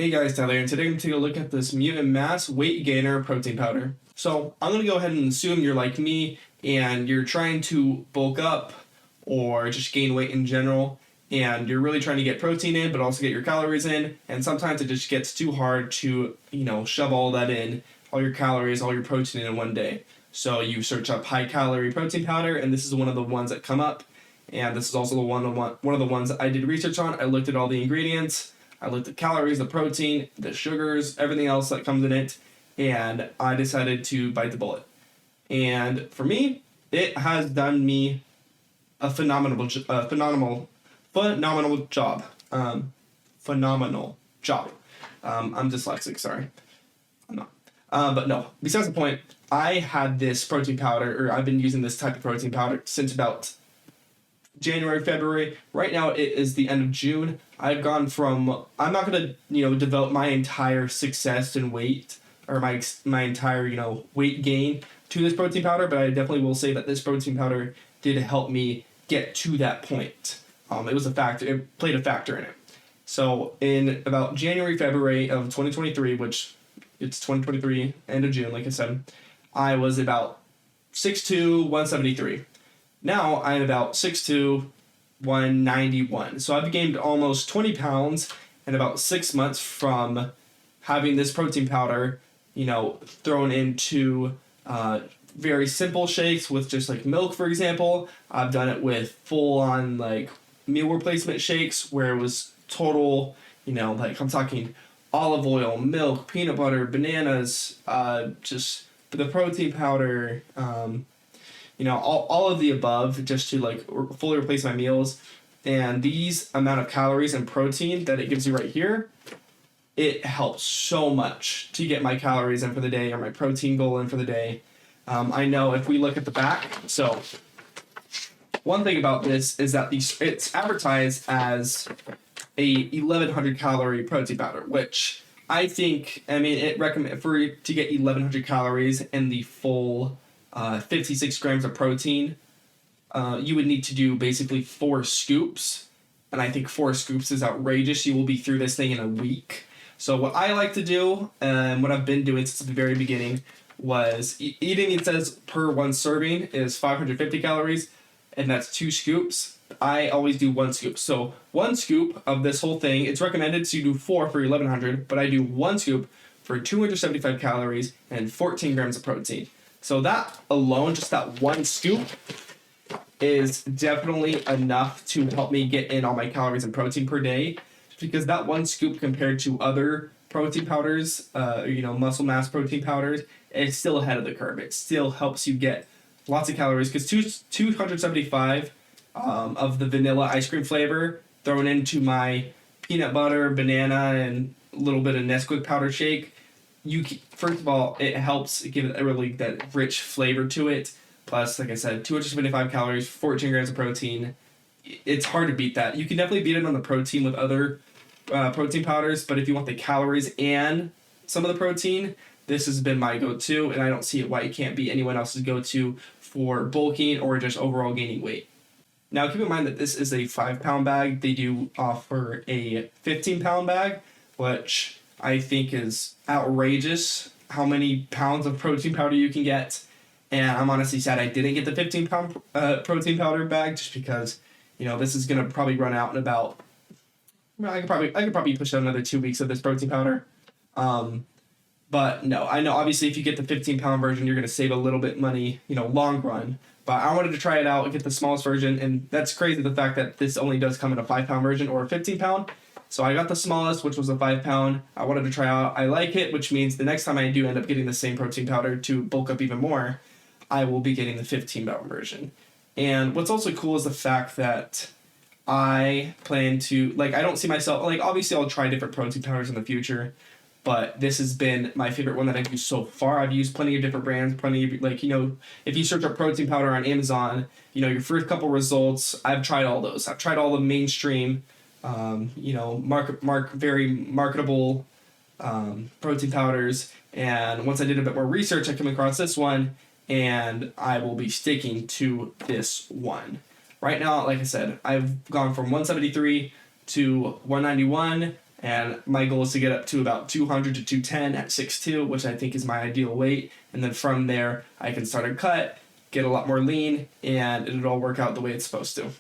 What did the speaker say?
Hey guys, Tyler, and today I'm going to take a look at this Mutant Mass Weight Gainer Protein Powder. So I'm going to go ahead and assume you're like me and you're trying to bulk up or just gain weight in general, and you're really trying to get protein in but also get your calories in, and sometimes it just gets too hard to, shove all that in, all your calories, all your protein in one day. So you search up high calorie protein powder, and this is one of the ones that come up, and this is also the one of the ones that I did research on. I looked at all the ingredients. I looked at calories, the protein, the sugars, everything else that comes in it, and I decided to bite the bullet. And for me, it has done me a phenomenal job. Phenomenal job. I'm dyslexic, sorry. I'm not. But no, besides the point, I had this protein powder, or I've been using this type of protein powder since about January, February. Right now it is the end of June. I've gone from, I'm not going to, devote my entire success in weight or my entire, weight gain to this protein powder, but I definitely will say that this protein powder did help me get to that point. It was a factor, it played a factor in it. So in about January, February of 2023, which it's 2023, end of June, like I said, I was about 6'2", 173. Now I'm about 6'2", 191. So I've gained almost 20 pounds in about 6 months from having this protein powder, thrown into very simple shakes with just like milk, for example. I've done it with full-on like meal replacement shakes where it was total, like I'm talking olive oil, milk, peanut butter, bananas, just the protein powder, all of the above, just to like fully replace my meals. And these amount of calories and protein that it gives you right here, it helps so much to get my calories in for the day or my protein goal in for the day. I know if we look at the back, so one thing about this is that it's advertised as a 1100 calorie protein powder, which I think, it recommend for you to get 1100 calories and the full 56 grams of protein. You would need to do basically 4 scoops, and I think 4 scoops is outrageous. You will be through this thing in a week. So what I like to do, and what I've been doing since the very beginning, was eating, it says per 1 serving is 550 calories, and that's 2 scoops. I always do 1 scoop. So 1 scoop of this whole thing, it's recommended to do 4 for 1100, but I do 1 scoop for 275 calories and 14 grams of protein. So that alone, just that 1 scoop, is definitely enough to help me get in all my calories and protein per day. Because that 1 scoop compared to other protein powders, muscle mass protein powders, is still ahead of the curve. It still helps you get lots of calories, because 275 of the vanilla ice cream flavor thrown into my peanut butter, banana, and a little bit of Nesquik powder shake, first of all, it helps give it a really that rich flavor to it. Plus, like I said, 275 calories, 14 grams of protein. It's hard to beat that. You can definitely beat it on the protein with other protein powders, but if you want the calories and some of the protein, this has been my go-to, and I don't see why it can't be anyone else's go-to for bulking or just overall gaining weight. Now, keep in mind that this is a 5-pound bag. They do offer a 15-pound bag, which I think is outrageous how many pounds of protein powder you can get. And I'm honestly sad I didn't get the 15-pound protein powder bag, just because, this is going to probably run out in about, I could probably push out another 2 weeks of this protein powder. But no, I know obviously if you get the 15-pound version, you're going to save a little bit money, long run. But I wanted to try it out and get the smallest version, and that's crazy, the fact that this only does come in a 5-pound version or a 15-pound. So I got the smallest, which was a 5-pound. I wanted to try out. I like it, which means the next time I do end up getting the same protein powder to bulk up even more, I will be getting the 15-pound version. And what's also cool is the fact that I plan to, I don't see myself, obviously I'll try different protein powders in the future, but this has been my favorite one that I've used so far. I've used plenty of different brands, if you search up protein powder on Amazon, your first couple results, I've tried all those. I've tried all the mainstream, very marketable protein powders. And once I did a bit more research, I came across this one, and I will be sticking to this one. Right now, like I said, I've gone from 173 to 191, And my goal is to get up to about 200 to 210 at 6'2", which I think is my ideal weight. And then from there, I can start a cut, get a lot more lean, and it'll all work out the way it's supposed to.